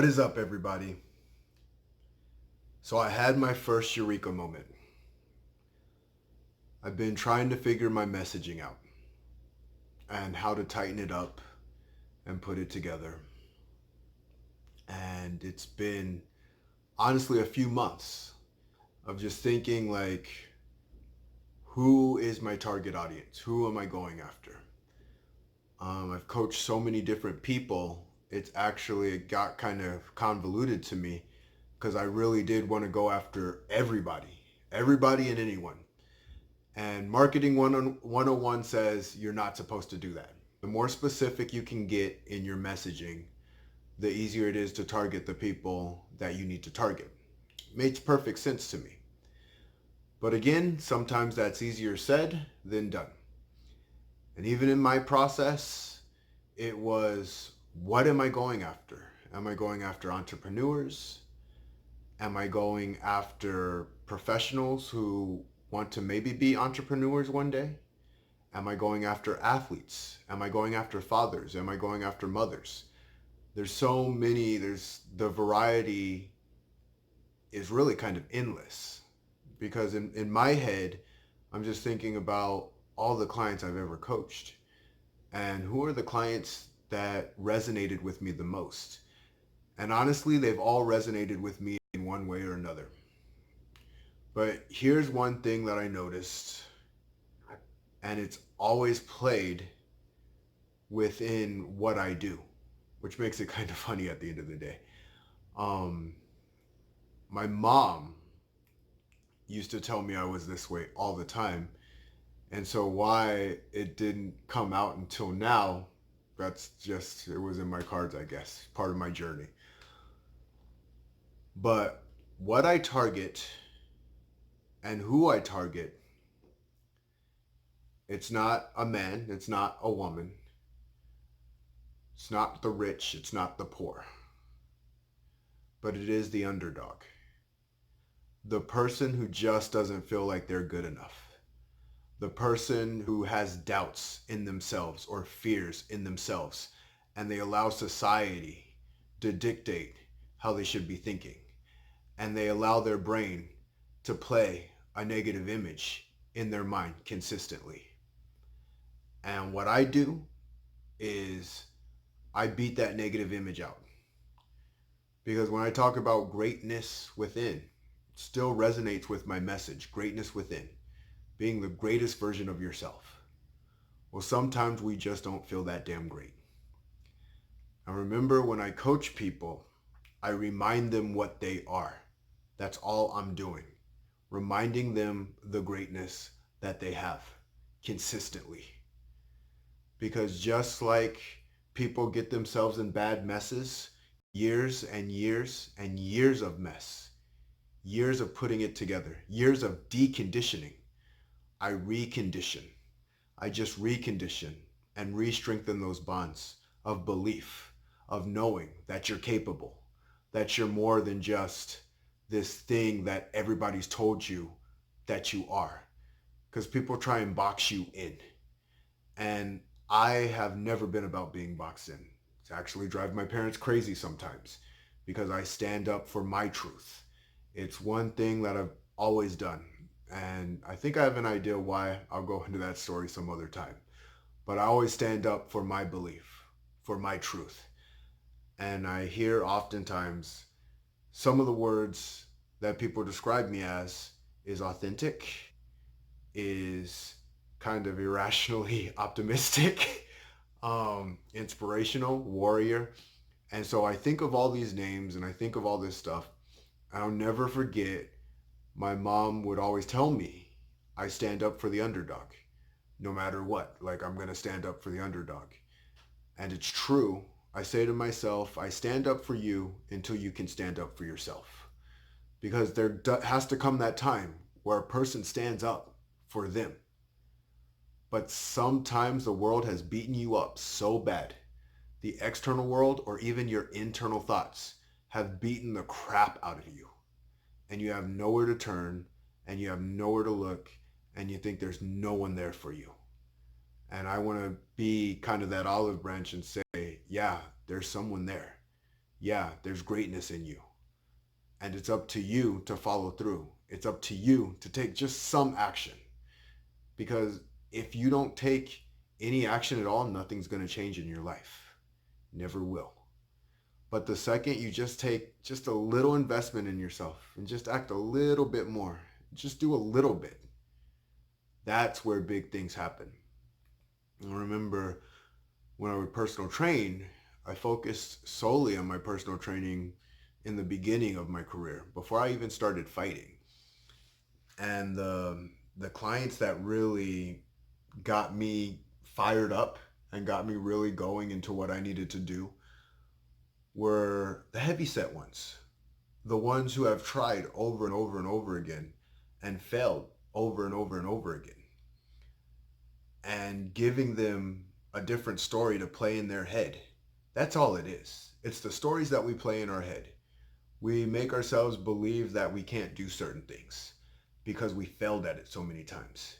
What is up, everybody? So, I had my first eureka moment. I've been trying to figure my messaging out and how to tighten it up and put it together. And it's been honestly a few months of just thinking, like, who is my target audience? Who am I going after? I've coached so many different people, it got kind of convoluted to me because I really did want to go after everybody and anyone. And Marketing 101 says you're not supposed to do that. The more specific you can get in your messaging, the easier it is to target the people that you need to target. Makes perfect sense to me. But again, sometimes that's easier said than done. And even in my process, it was, what am I going after? Am I going after entrepreneurs? Am I going after professionals who want to maybe be entrepreneurs one day? Am I going after athletes? Am I going after fathers? Am I going after mothers? There's so many, the variety is really kind of endless because in my head, I'm just thinking about all the clients I've ever coached and who are the clients that resonated with me the most. And honestly, they've all resonated with me in one way or another. But here's one thing that I noticed, and it's always played within what I do, which makes it kind of funny at the end of the day. Um, my mom used to tell me I was this way all the time. And so why it didn't come out until now, that's just, it was in my cards, I guess, part of my journey. But what I target and who I target, it's not a man, it's not a woman, it's not the rich, it's not the poor, but it is the underdog. The person who just doesn't feel like they're good enough. The person who has doubts in themselves or fears in themselves, and they allow society to dictate how they should be thinking. And they allow their brain to play a negative image in their mind consistently. And what I do is I beat that negative image out. Because when I talk about greatness within, it still resonates with my message, greatness within, being the greatest version of yourself. Well, sometimes we just don't feel that damn great. I remember when I coach people, I remind them what they are. That's all I'm doing. Reminding them the greatness that they have consistently. Because just like people get themselves in bad messes, years and years and years of mess, years of putting it together, years of deconditioning, I recondition. I just recondition and re-strengthen those bonds of belief, of knowing that you're capable, that you're more than just this thing that everybody's told you that you are. Because people try and box you in. And I have never been about being boxed in. It's actually drive my parents crazy sometimes because I stand up for my truth. It's one thing that I've always done. And I think I have an idea why. I'll go into that story some other time. But I always stand up for my belief, for my truth. And I hear oftentimes some of the words that people describe me as is authentic, is kind of irrationally optimistic, inspirational, warrior. And so I think of all these names and I think of all this stuff. I'll never forget my mom would always tell me, I stand up for the underdog no matter what. Like, I'm going to stand up for the underdog. And it's true. I say to myself, I stand up for you until you can stand up for yourself. Because there has to come that time where a person stands up for them. But sometimes the world has beaten you up so bad. The external world or even your internal thoughts have beaten the crap out of you. And you have nowhere to turn and you have nowhere to look and you think there's no one there for you. And I want to be kind of that olive branch and say, yeah, there's someone there. Yeah, there's greatness in you. And it's up to you to follow through. It's up to you to take just some action. Because if you don't take any action at all, nothing's going to change in your life. Never will. But the second you just take just a little investment in yourself and just act a little bit more, just do a little bit, that's where big things happen. I remember when I would personal train, I focused solely on my personal training in the beginning of my career before I even started fighting. And the clients that really got me fired up and got me really going into what I needed to do were the heavyset ones, the ones who have tried over and over and over again and failed over and over and over again, and giving them a different story to play in their head. That's all it is. It's the stories that we play in our head. We make ourselves believe that we can't do certain things because we failed at it so many times,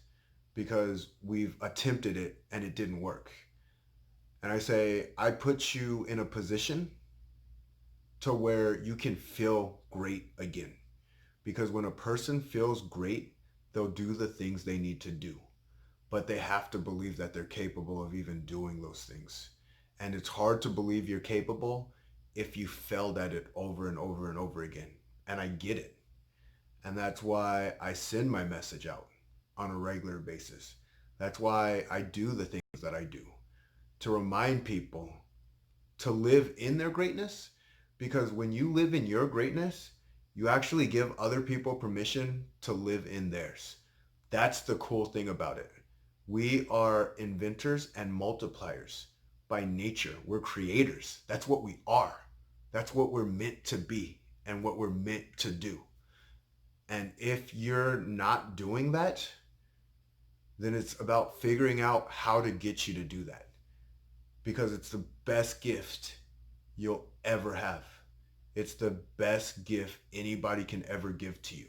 because we've attempted it and it didn't work. And I say, I put you in a position to where you can feel great again. Because when a person feels great, they'll do the things they need to do. But they have to believe that they're capable of even doing those things. And it's hard to believe you're capable if you failed at it over and over and over again. And I get it. And that's why I send my message out on a regular basis. That's why I do the things that I do, to remind people to live in their greatness. Because when you live in your greatness, you actually give other people permission to live in theirs. That's the cool thing about it. We are inventors and multipliers by nature. We're creators. That's what we are. That's what we're meant to be and what we're meant to do. And if you're not doing that, then it's about figuring out how to get you to do that, because it's the best gift you'll ever have. It's the best gift anybody can ever give to you.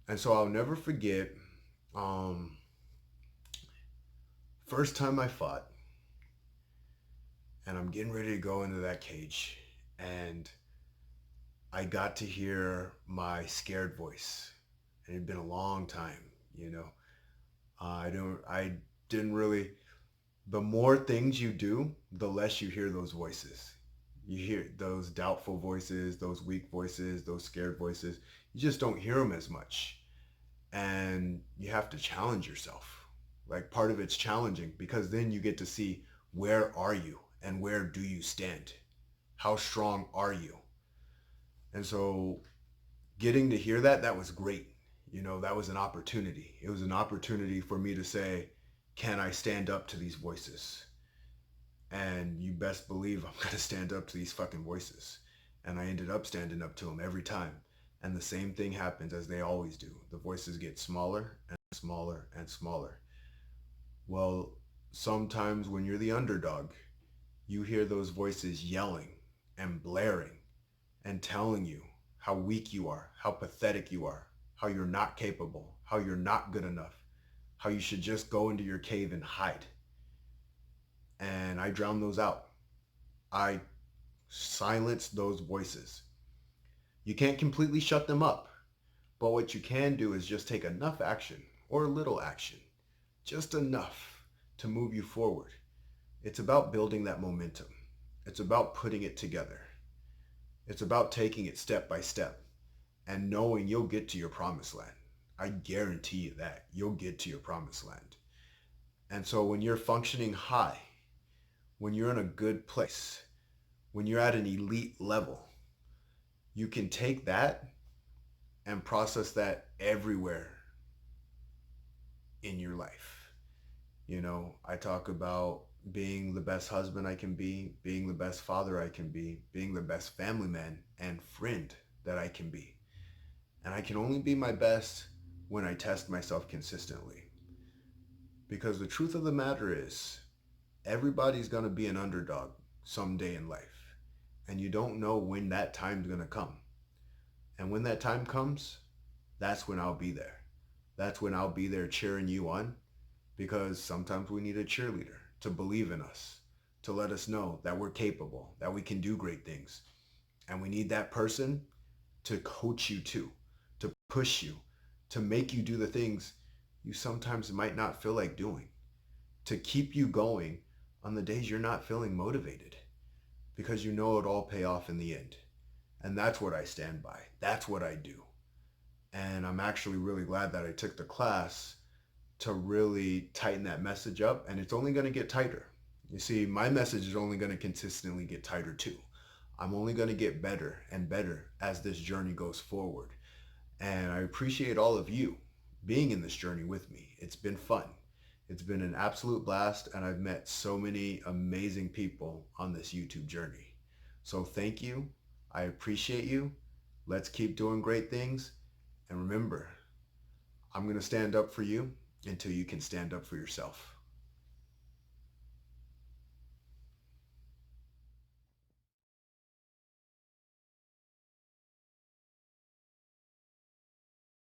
And so I'll never forget, um, first time I fought, and I'm getting ready to go into that cage, and I got to hear my scared voice. And it'd been a long time, you know. I didn't really. The more things you do, the less you hear those voices. You hear those doubtful voices, those weak voices, those scared voices. You just don't hear them as much. And you have to challenge yourself. Like, part of it's challenging, because then you get to see, where are you and where do you stand? How strong are you? And so getting to hear that, that was great. That was an opportunity. It was an opportunity for me to say, can I stand up to these voices? And you best believe I'm going to stand up to these fucking voices. And I ended up standing up to them every time. And the same thing happens as they always do. The voices get smaller and smaller and smaller. Well, sometimes when you're the underdog, you hear those voices yelling and blaring and telling you how weak you are, how pathetic you are, how you're not capable, how you're not good enough, how you should just go into your cave and hide. And I drown those out. I silence those voices. You can't completely shut them up, but what you can do is just take enough action, or a little action, just enough to move you forward. It's about building that momentum. It's about putting it together. It's about taking it step by step and knowing you'll get to your promised land. I guarantee you that you'll get to your promised land. And so when you're functioning high, when you're in a good place, when you're at an elite level, you can take that and process that everywhere in your life. I talk about being the best husband I can be, being the best father I can be, being the best family man and friend that I can be. And I can only be my best when I test myself consistently. Because the truth of the matter is, everybody's going to be an underdog someday in life. And you don't know when that time's going to come. And when that time comes, that's when I'll be there. That's when I'll be there cheering you on, because sometimes we need a cheerleader to believe in us, to let us know that we're capable, that we can do great things. And we need that person to coach you too, to push you, to make you do the things you sometimes might not feel like doing, to keep you going on the days you're not feeling motivated, because you know it'll all pay off in the end. And that's what I stand by. That's what I do. And I'm actually really glad that I took the class to really tighten that message up. And it's only going to get tighter. You see, my message is only going to consistently get tighter too. I'm only going to get better and better as this journey goes forward. And I appreciate all of you being in this journey with me. It's been fun. It's been an absolute blast, and I've met so many amazing people on this YouTube journey. So thank you. I appreciate you. Let's keep doing great things. And remember, I'm going to stand up for you until you can stand up for yourself.